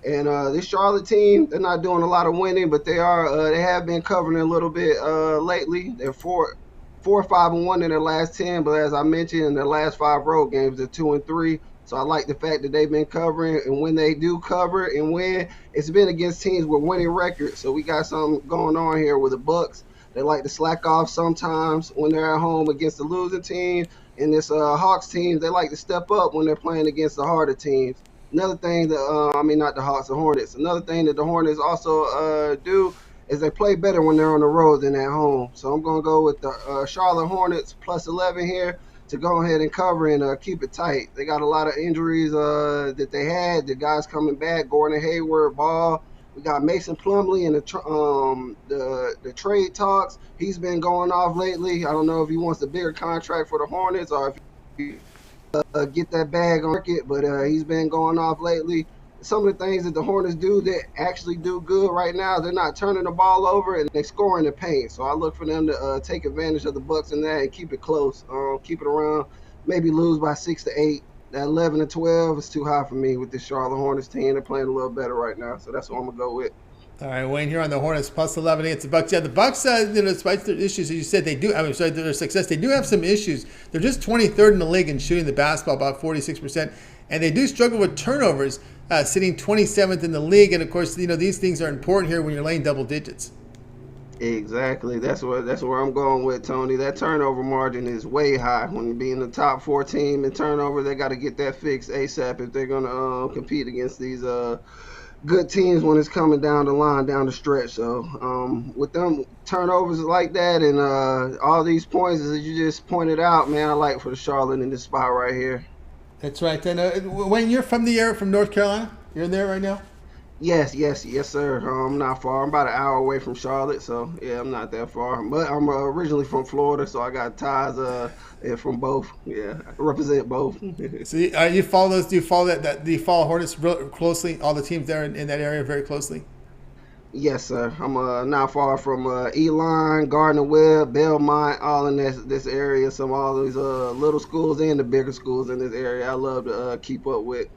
And this Charlotte team, they're not doing a lot of winning, but they have been covering a little bit lately. They're 4-5-1 in their last 10, but as I mentioned, in their last 5 road games, they're 2-3. So I like the fact that they've been covering, and when they do cover and win, it's been against teams with winning records. So we got something going on here with the Bucks. They like to slack off sometimes when they're at home against the losing team, and this Hawks team, they like to step up when they're playing against the harder teams. Another thing that not the Hawks, the Hornets. Another thing that the Hornets also do is they play better when they're on the road than at home. So I'm going to go with the Charlotte Hornets plus 11 here to go ahead and cover and keep it tight. They got a lot of injuries that they had. The guys coming back, Gordon Hayward, Ball. We got Mason Plumlee in the trade talks. He's been going off lately. I don't know if he wants a bigger contract for the Hornets or if he get that bag on market, but he's been going off lately. Some of the things that the Hornets do that actually do good right now, they're not turning the ball over and they score in the paint. So I look for them to take advantage of the Bucks in that and keep it close, keep it around, maybe lose by 6 to 8. That 11 to 12 is too high for me with this Charlotte Hornets team. They're playing a little better right now, so that's what I'm gonna go with. All right, Wayne here on the Hornets plus 11 against the Bucks. Yeah, the Bucks, despite their issues, as you said, their success, they do have some issues. They're just 23rd in the league in shooting the basketball, about 46%, and they do struggle with turnovers, sitting 27th in the league. And of course, these things are important here when you're laying double digits. Exactly. That's where I'm going with, Tony. That turnover margin is way high. When you be in the top 4 team in turnover, they got to get that fixed ASAP if they're going to compete against these good teams when it's coming down the line, down the stretch. So with them turnovers like that and all these points, as you just pointed out, man, I like for the Charlotte in this spot right here. That's right. Then, Wayne, you're from the area from North Carolina. You're in there right now. Yes, sir. I'm not far. I'm about an hour away from Charlotte, so yeah, I'm not that far. But I'm originally from Florida, so I got ties from both. Yeah, I represent both. So you follow those? Do you follow that? Do you follow Hornets real closely? All the teams there in that area very closely. Yes, sir. I'm not far from Elon, Gardner Webb, Belmont, all in this area. All these little schools and the bigger schools in this area. I love to keep up with.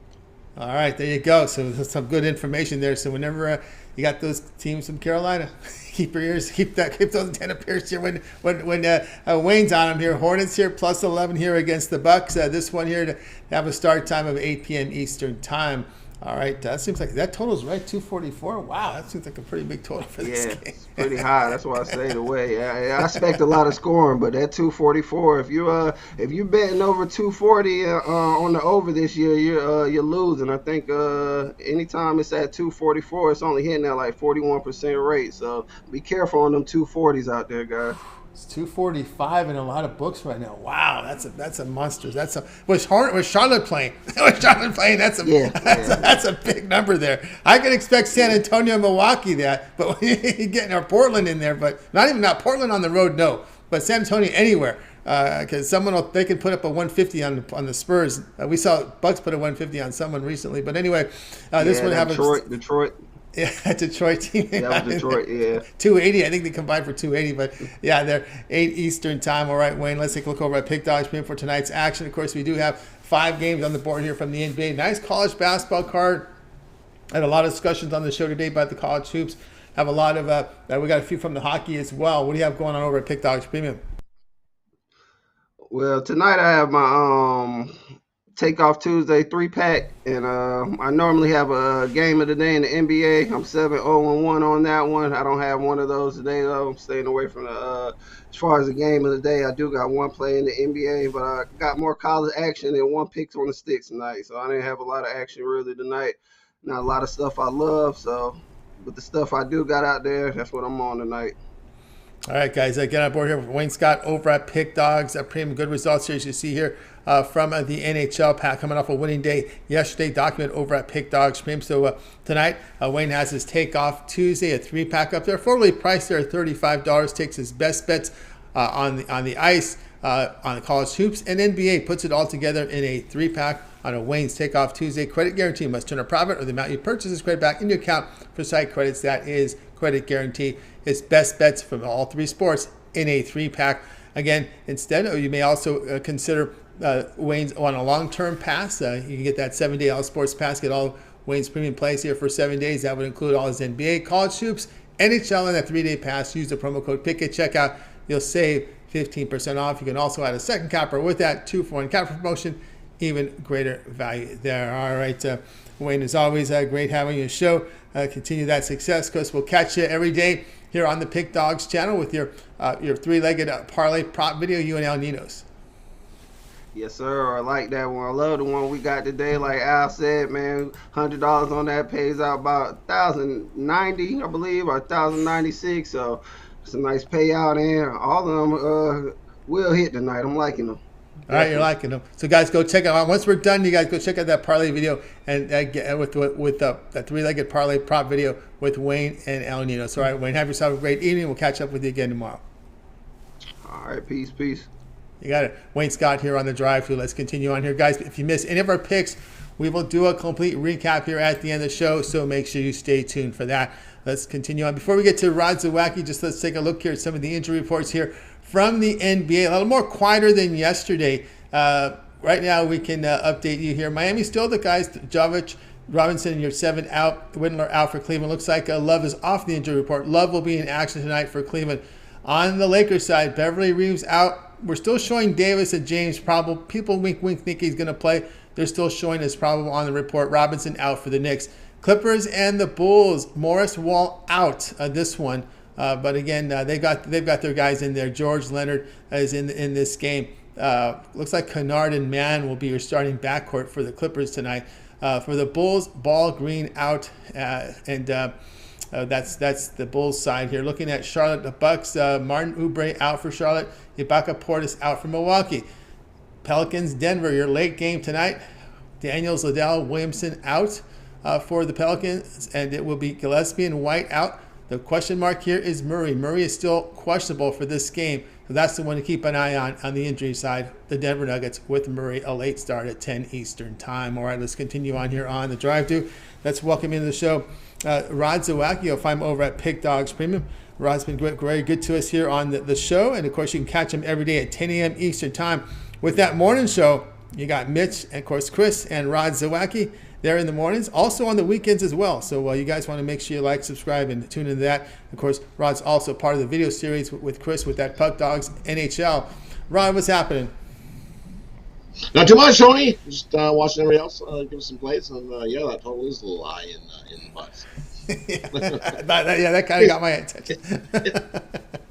All right, there you go. So there's some good information there. So whenever you got those teams from Carolina, keep those antenna pierced here when Wayne's on them here. Hornets here plus 11 here against the Bucks. This one here to have a start time of 8 p.m. Eastern time. All right, that seems like that total's right, 244. Wow, that seems like a pretty big total for this game. It's pretty high. That's why I say the way. I expect a lot of scoring, but that 244. If you betting over 240 on the over this year, you're losing. I think anytime it's at 244, it's only hitting at like 41% rate. So be careful on them 240s out there, guys. It's 245 in a lot of books right now. Wow, that's a monster. Was Charlotte playing? Was Charlotte playing? That's a big number there. I could expect San Antonio, Milwaukee that, but getting Portland in there, but not Portland on the road, no, but San Antonio anywhere. Because they can put up a 150 on the Spurs. We saw Bucks put a 150 on someone recently, but anyway, this one have Detroit. Yeah, Detroit team. That was Detroit, yeah. 280. I think they combined for 280, but yeah, they're 8 Eastern time. All right, Wayne, let's take a look over at Pick Dogs for tonight's action. Of course, we do have 5 games on the board here from the NBA. Nice college basketball card. Had a lot of discussions on the show today about the college hoops. Have a lot of, we got a few from the hockey as well. What do you have going on over at Pick Dogs Premium? Well, tonight I have my Takeoff Tuesday 3-pack, and I normally have a game of the day in the NBA. I'm 7-0-1 on that one. I don't have one of those today, though. I'm staying away from as far as the game of the day. I do got one play in the NBA, but I got more college action and one picks on the sticks tonight. So I didn't have a lot of action really tonight. Not a lot of stuff I love, but the stuff I do got out there, that's what I'm on tonight. All right, guys, get on board here with Wayne Scott over at Pick Dogs. Premium good results here, as you see here from the NHL pack coming off a winning day yesterday. Document over at Pick Dogs Premium. So tonight, Wayne has his Takeoff Tuesday, a 3-pack up there. Formerly priced there at $35. Takes his best bets on the ice, on the college hoops, and NBA. Puts it all together in a 3-pack on a Wayne's Takeoff Tuesday. Credit guarantee. Must turn a profit or the amount you purchase is credit back into your account for site credits. That is credit guarantee. It's best bets from all 3 sports in a 3-pack. Again, instead, you may also consider Wayne's on a long-term pass. You can get that 7-day all sports pass. Get all Wayne's premium plays here for 7 days. That would include all his NBA, college hoops, NHL, and that 3-day pass. Use the promo code PICK at checkout. You'll save 15% off. You can also add a second capper with that 2-for-1 capper promotion. Even greater value there. All right, Wayne, as always, great having your show. Continue that success, because we'll catch you every day here on the Pick Dogs channel with your 3-legged parlay prop video, you and El Ninos. Yes, sir. I like that one. I love the one we got today. Like Al said, man, $100 on that pays out about $1,090, I believe, or $1,096. So it's a nice payout, and all of them will hit tonight. I'm liking them. All right, you're liking them. So, guys, go check out. Once we're done, you guys go check out that parlay video and get with that 3-legged parlay prop video with Wayne and El Nino. So, all right, Wayne, have yourself a great evening. We'll catch up with you again tomorrow. All right, peace. You got it. Wayne Scott here on the drive-thru. Let's continue on here, guys. If you miss any of our picks, we will do a complete recap here at the end of the show. So make sure you stay tuned for that. Let's continue on. Before we get to Rod Zawacki, let's take a look here at some of the injury reports here from the NBA. A little more quieter than yesterday. Right now, we can update you here. Miami still the guys. Jovic, Robinson, your 7 out. Windler out for Cleveland. Looks like Love is off the injury report. Love will be in action tonight for Cleveland. On the Lakers side, Beverly Reeves out. We're still showing Davis and James probable. People wink think he's going to play. They're still showing as probable on the report. Robinson out for the Knicks. Clippers and the Bulls. Morris Wall out this one. But again, they've got their guys in there. George Leonard is in this game. Looks like Kennard and Mann will be your starting backcourt for the Clippers tonight. For the Bulls, Ball, Green out, that's the Bulls side here. Looking at Charlotte, the Bucks, Martin Oubre out for Charlotte. Ibaka Portis out for Milwaukee. Pelicans, Denver, your late game tonight. Daniels, Liddell, Williamson out for the Pelicans, and it will be Gillespie and White out. The question mark here is Murray. Murray is still questionable for this game, so that's the one to keep an eye on the injury side. The Denver Nuggets with Murray, a late start at 10 Eastern time. All right, let's continue on here on the drive to. Let's welcome into the show Rod Zawacky. You'll find him over at Pick Dogs Premium. Rod's been very good to us here on the show, and of course you can catch him every day at 10 a.m. Eastern time. With that morning show, you got Mitch and of course Chris and Rod Zawacky there in the mornings, also on the weekends as well. So you guys want to make sure you like, subscribe, and tune into that. Of course, Rod's also part of the video series with Chris with that Puck Dogs NHL. Rod, what's happening? Not too much, Tony. Just watching everybody else give us some plays, and yeah, that total is a little high in the Bucks. that kind of got my attention.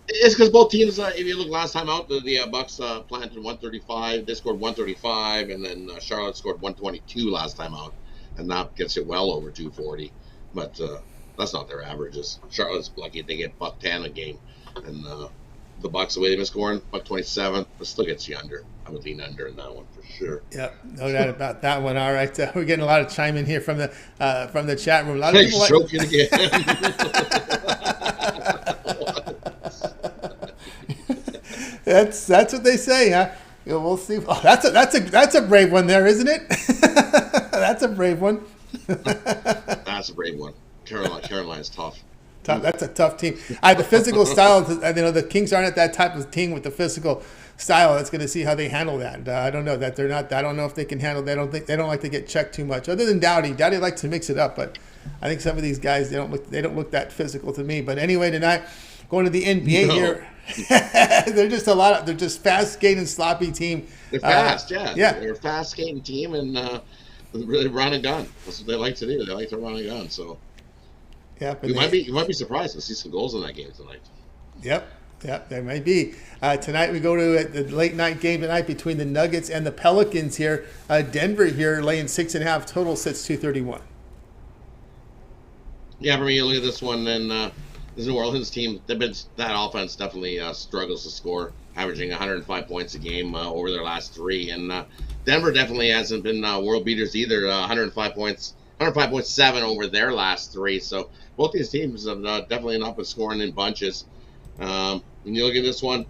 It's because both teams, if you look last time out, the Bucks planted 135. They scored 135, and then Charlotte scored 122 last time out, and that gets it well over 240. But that's not their averages. Charlotte's lucky they get $110 a game, and the Bucks, the way they've been scoring, $127, but still gets you under. I would lean under in that one for sure. Yep, no doubt about that one. All right, we're getting a lot of chime in here from the chat room. A lot of people joking again. That's what they say, huh? Yeah, we'll see. Oh, that's a brave one there, isn't it? That's a brave one. That's a brave one. Carolina's tough. That's a tough team. The physical style. The Kings aren't that type of team with the physical style. That's going to see how they handle that. I don't know that they're not. I don't know if they can handle. They don't like to get checked too much. Other than Dowdy likes to mix it up, but I think some of these guys they don't look that physical to me. But anyway, tonight going to the NBA here. They're just fast skating, sloppy team. They're fast, yeah. They're a fast skating team, and really run and gun. That's what they like to do. They like to run and gun. So yeah, you might be surprised to see some goals in that game tonight. Yep, there may be. Tonight we go to the late night game tonight between the Nuggets and the Pelicans here. Denver here laying 6.5 total, sits 231. Yeah, for me, you look at this one, and this New Orleans team, that offense definitely struggles to score, averaging 105 points a game over their last three. And Denver definitely hasn't been world beaters either. 105 points, 105.7 over their last three. So both these teams have definitely not been scoring in bunches. When you look at this one,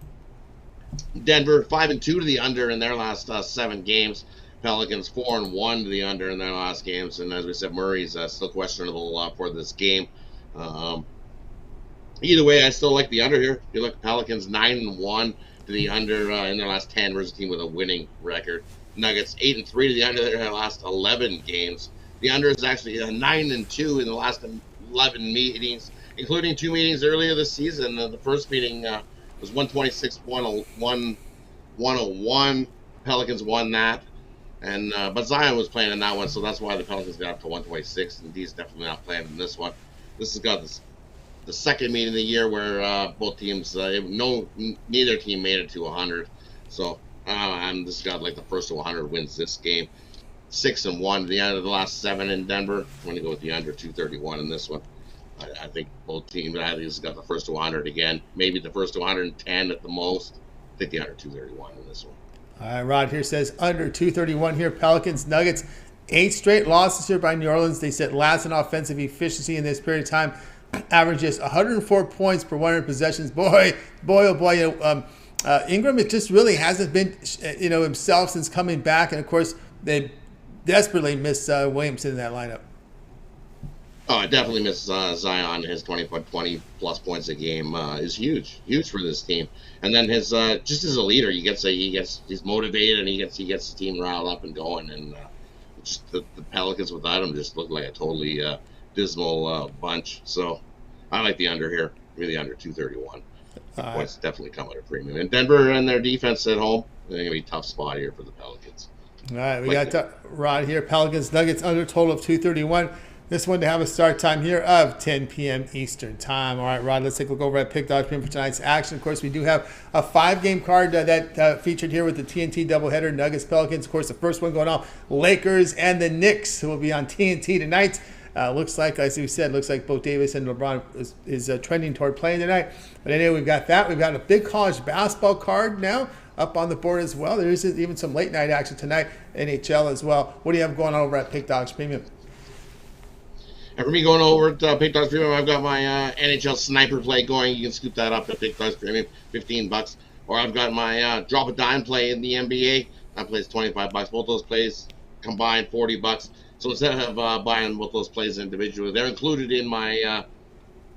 Denver 5-2 to the under in their last 7 games. Pelicans 4-1 to the under in their last games. And as we said, Murray's still questionable for this game. Either way, I still like the under here. You look at Pelicans 9-1 to the under in their last 10 versus a team with a winning record. Nuggets 8-3 to the under in their last 11 games. The under is actually 9-2 in the last 11 meetings, including 2 meetings earlier this season. The first meeting was 126-101. Pelicans won that, and but Zion was playing in that one, so that's why the Pelicans got up to 126. And he's definitely not playing in this one. This has got the second meeting of the year where both teams, neither team made it to 100. So and this got like the first to 100 wins this game. 6-1 to the end of the last 7 in Denver. I'm going to go with the under 231 in this one. I think both teams. I think this has got the first to 100 again. Maybe the first to 110 at the most. I think the under 231 in this one. All right, Rod here says under 231 here. Pelicans, Nuggets, 8 straight losses here by New Orleans. They sit last in offensive efficiency in this period of time. Averages 104 points per 100 possessions. Boy, oh boy. Ingram, it just really hasn't been, himself since coming back. And of course, they desperately miss Williamson in that lineup. Oh, I definitely miss Zion. His 20-plus points a game is huge for this team. And then his just as a leader, he's motivated and he gets the team riled up and going. And just the Pelicans without him just look like a totally dismal bunch. So I like the under here. Really under 231. Points definitely come at a premium. And Denver and their defense at home, they're gonna be a tough spot here for the Pelicans. All right, we got Rod here. Pelicans, Nuggets under total of 231. This one to have a start time here of 10 p.m. Eastern time. All right, Rod, let's take a look over at Pick Dog Premium for tonight's action. Of course, we do have a 5-game card that featured here with the TNT doubleheader, Nuggets, Pelicans. Of course, the first one going off, Lakers and the Knicks, who will be on TNT tonight. Looks like, as we said, looks like both Davis and LeBron is trending toward playing tonight. But anyway, we've got that. We've got a big college basketball card now up on the board as well. There is even some late night action tonight, NHL as well. What do you have going on over at Pick Dogs Premium? And for me going over at Pick Dogs Premium, I've got my NHL sniper play going. You can scoop that up at Pick Dogs Premium, $15. Or I've got my drop a dime play in the NBA. That plays $25. Both those plays combined $40. So instead of buying both those plays individually, they're included in my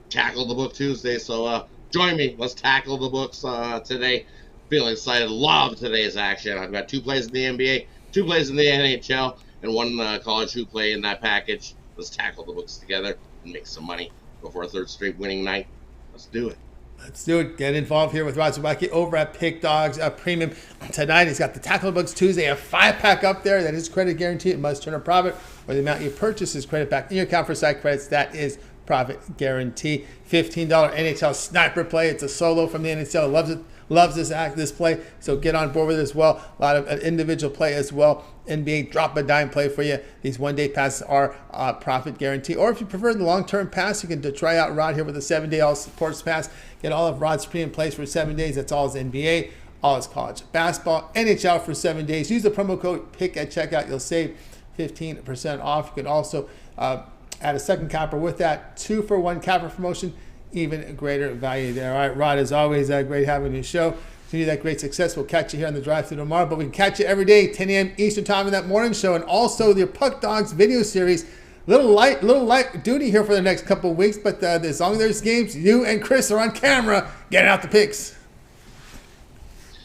Tackle the Book Tuesday. So join me. Let's tackle the books today. Feeling excited. Love today's action. I've got 2 plays in the NBA, 2 plays in the NHL, and 1 college hoop play in that package. Let's tackle the books together and make some money. Go for a 3rd straight winning night. Let's do it. Let's do it. Get involved here with Zawacki over at Pick Dogs Premium. Tonight, he's got the Tackle the Books Tuesday, a 5-pack up there. That is credit guaranteed. It must turn a profit, or the amount you purchase is credit back in your account for side credits. That is profit guarantee. $15 NHL sniper play. It's a solo from the NHL. Loves this play, so get on board with it as well. A lot of individual play as well. NBA drop a dime play for you. These 1-day passes are profit guarantee. Or if you prefer the long-term pass, you can try out Rod here with a 7-day all sports pass. Get all of Rod's premium plays for 7 days. That's all his NBA, all his college basketball, NHL for 7 days. Use the promo code PICK at checkout. You'll save 15% off. You can also add a second capper with that 2-for-1 capper promotion. Even greater value there. All right, Rod, as always, great having you show. Continue that great success. We'll catch you here on the drive-thru tomorrow, but we can catch you every day, 10 a.m. Eastern time in that morning show, and also the Puck Dogs video series. Little light duty here for the next couple of weeks, but as long as there's games, you and Chris are on camera getting out the picks.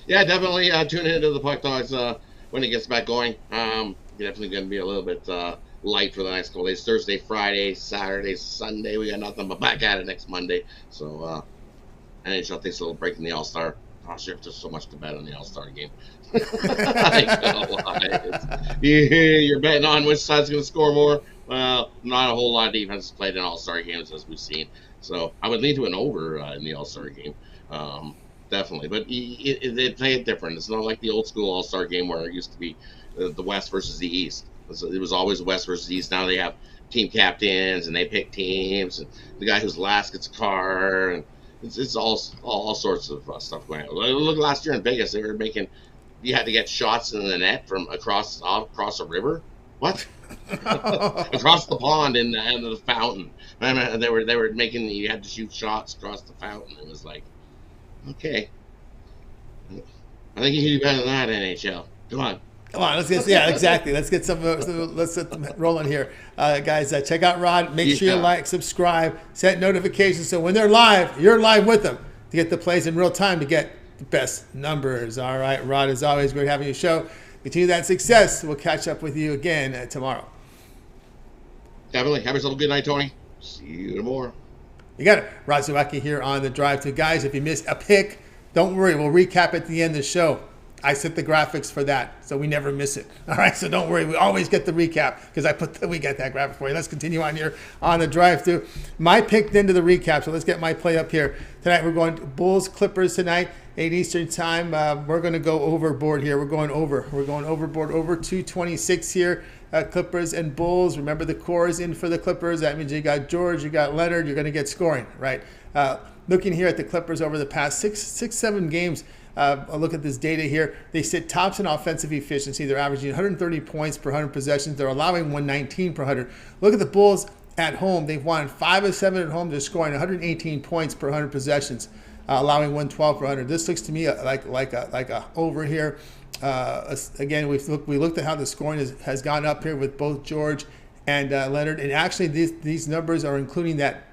Yeah, definitely tune into the Puck Dogs when it gets back going. Definitely going to be a little bit light for the next couple days. Thursday, Friday, Saturday, Sunday. We got nothing but back at it next Monday. So NHL takes a little break in the All-Star. Oh, shit, there's so much to bet on the All-Star game. You're betting on which side's going to score more. Well, not a whole lot of defense played in All-Star games as we've seen. So I would lean to an over in the All-Star game. Definitely. But they play it different. It's not like the old school All-Star game where it used to be the West versus the East. It was always West versus East. Now they have team captains and they pick teams. And the guy who's last gets a car. And it's all sorts of stuff going on. Look, last year in Vegas, they were making you had to get shots in the net from across a river. What? Across the pond in the fountain. I mean, they were making you had to shoot shots across the fountain. It was like, okay, I think you can do better than that, NHL. Come on. Come on, let's get some rolling here, guys. Check out Rod. Make sure you like, subscribe, set notifications so when they're live, you're live with them to get the plays in real time to get the best numbers. All right, Rod, as always, great having you show. Continue that success. We'll catch up with you again tomorrow. Definitely. Have yourself a good night, Tony. See you tomorrow. You got it. Rod Zawacky here on the drive to. Guys, if you missed a pick, don't worry. We'll recap at the end of the show. I set the graphics for that, so we never miss it. All right, so don't worry. We always get the recap because we get that graphic for you. Let's continue on here on the drive-thru. My pick then to the recap, so let's get my play up here. Tonight we're going Bulls Clippers tonight, 8 Eastern time. We're going to go overboard here. We're going overboard, over 226 here. Clippers and Bulls. Remember the core is in for the Clippers. That means you got George, you got Leonard. You're going to get scoring, right? Looking here at the Clippers over the past 7 games, I'll look at this data here. They sit tops in offensive efficiency. They're averaging 130 points per 100 possessions. They're allowing 119 per 100. Look at the Bulls at home. They've won 5 of 7 at home. They're scoring 118 points per 100 possessions, allowing 112 per 100. This looks to me like a over here. Again, we looked at how the scoring has gone up here with both George and Leonard, and actually these numbers are including that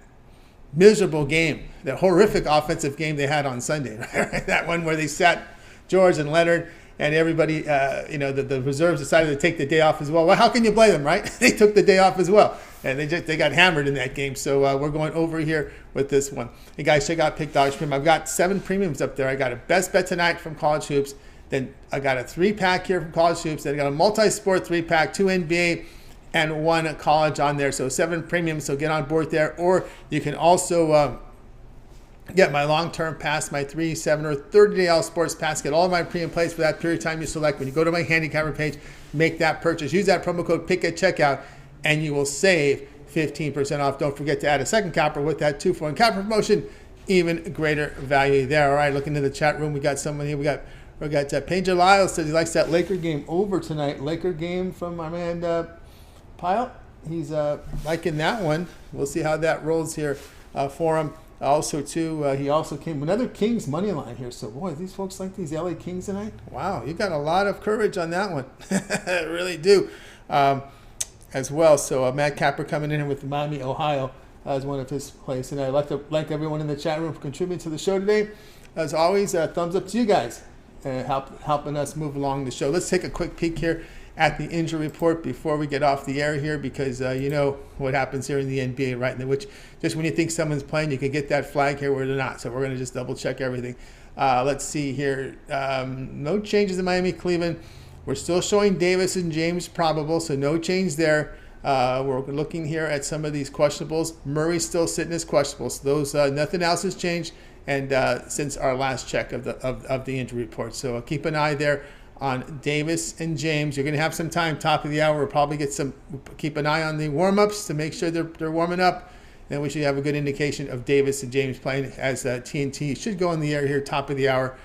miserable game, that horrific offensive game they had on Sunday, right? That one where they sat George and Leonard and everybody, the reserves decided to take the day off as well. Well, how can you blame them, right? They took the day off as well, and they got hammered in that game. So we're going over here with this one. Hey guys, check out Pick Dogs Premium. I've got 7 premiums up there. I got a best bet tonight from College Hoops. Then I got a 3-pack here from College Hoops. Then I got a multi-sport 3-pack, 2 NBA, and 1 college on there. So 7 premium, so get on board there. Or you can also get my long-term pass, my 3, 7, or 30-day all sports pass. Get all of my premium plays for that period of time you select. When you go to my handicapper page, make that purchase. Use that promo code PICK at checkout, and you will save 15% off. Don't forget to add a second capper with that 2-for-1 capper promotion. Even greater value there. All right, looking into the chat room, we got someone here. We got Pager Lyles says he likes that Laker game over tonight. Laker game from our man Pyle. He's liking that one. We'll see how that rolls here for him. Also, too, he also came another Kings money line here. So, boy, these folks like these LA Kings tonight. Wow, you got a lot of courage on that one. Really do. As well. So, Matt Capper coming in with Miami, Ohio as one of his plays. And I'd like to thank everyone in the chat room for contributing to the show today. As always, thumbs up to you guys helping us move along the show. Let's take a quick peek here at the injury report before we get off the air here, because you know what happens here in the NBA, right? In which just when you think someone's playing, you can get that flag here where they're not. So we're going to just double check everything. Let's see here. No changes in Miami, Cleveland. We're still showing Davis and James probable, so no change there. We're looking here at some of these questionables. Murray's still sitting as questionable. So those nothing else has changed, and since our last check of the injury report. So keep an eye there on Davis and James. You're going to have some time, top of the hour. We'll probably keep an eye on the warm-ups to make sure they're warming up. And we should have a good indication of Davis and James playing, as TNT should go on the air here, top of the hour,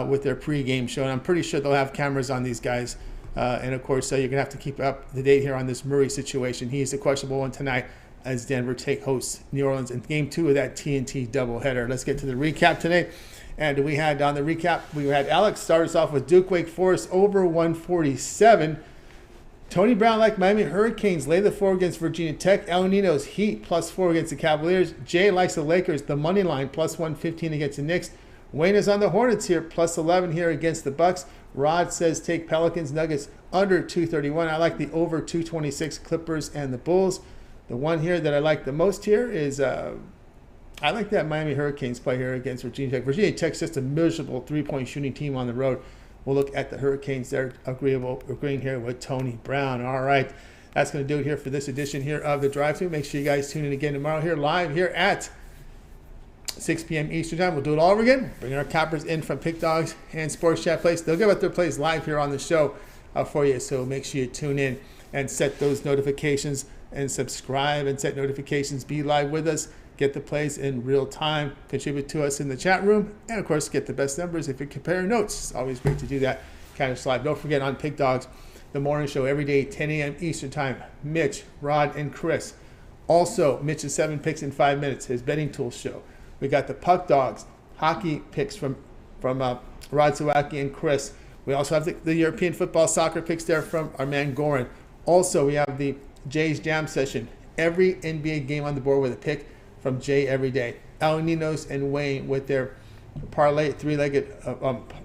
with their pregame show. And I'm pretty sure they'll have cameras on these guys. And, of course, you're going to have to keep up to date here on this Murray situation. He's the questionable one tonight as Denver hosts New Orleans in Game 2 of that TNT doubleheader. Let's get to the recap today. And we had on the recap, we had Alex start us off with Duke Wake Forest over 147. Tony Brown like Miami Hurricanes lay the 4 against Virginia Tech. El Ninos Heat +4 against the Cavaliers. Jay likes the Lakers, the money line +115 against the Knicks. Wayne is on the Hornets here, +11 here against the Bucks. Rod says take Pelicans Nuggets under 231. I like the over 226 Clippers and the Bulls. The one here that I like the most here is I like that Miami Hurricanes play here against Virginia Tech. Virginia Tech's just a miserable 3-point shooting team on the road. We'll look at the Hurricanes there, agreeing here with Tony Brown. All right, that's going to do it here for this edition here of the Drive-Thru. Make sure you guys tune in again tomorrow here live here at 6 p.m. Eastern Time. We'll do it all over again. Bringing our cappers in from Pick Dogs and Sports Chat Place. They'll give out their plays live here on the show for you. So make sure you tune in and set those notifications and subscribe and set notifications. Be live with us. Get the plays in real time. Contribute to us in the chat room. And, of course, get the best numbers if you compare notes. It's always great to do that. Kind of live. Don't forget on Pick Dogs, the morning show every day, 10 a.m. Eastern Time. Mitch, Rod, and Chris. Also, Mitch's 7 picks in 5 minutes, his betting tools show. We got the Puck Dogs hockey picks from Rod, Zawacky, and Chris. We also have the European football soccer picks there from our man Goran. Also, we have the Jay's Jam session. Every NBA game on the board with a pick from Jay every day. El Ninos and Wayne with their parlay, 3-legged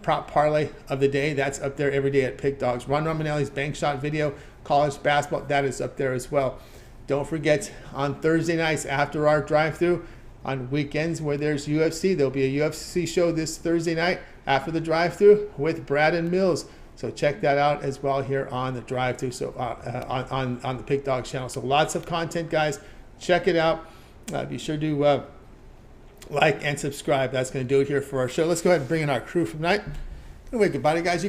prop parlay of the day. That's up there every day at Pick Dogs. Ron Romanelli's bank shot video, college basketball, that is up there as well. Don't forget, on Thursday nights after our drive-thru, on weekends where there's UFC, there'll be a UFC show this Thursday night after the drive-thru with Brad and Mills. So check that out as well here on the drive-thru, so on the Pick Dogs channel. So lots of content, guys. Check it out. Be sure to like and subscribe. That's going to do it here for our show. Let's go ahead and bring in our crew from tonight. Anyway, goodbye, guys. You guys.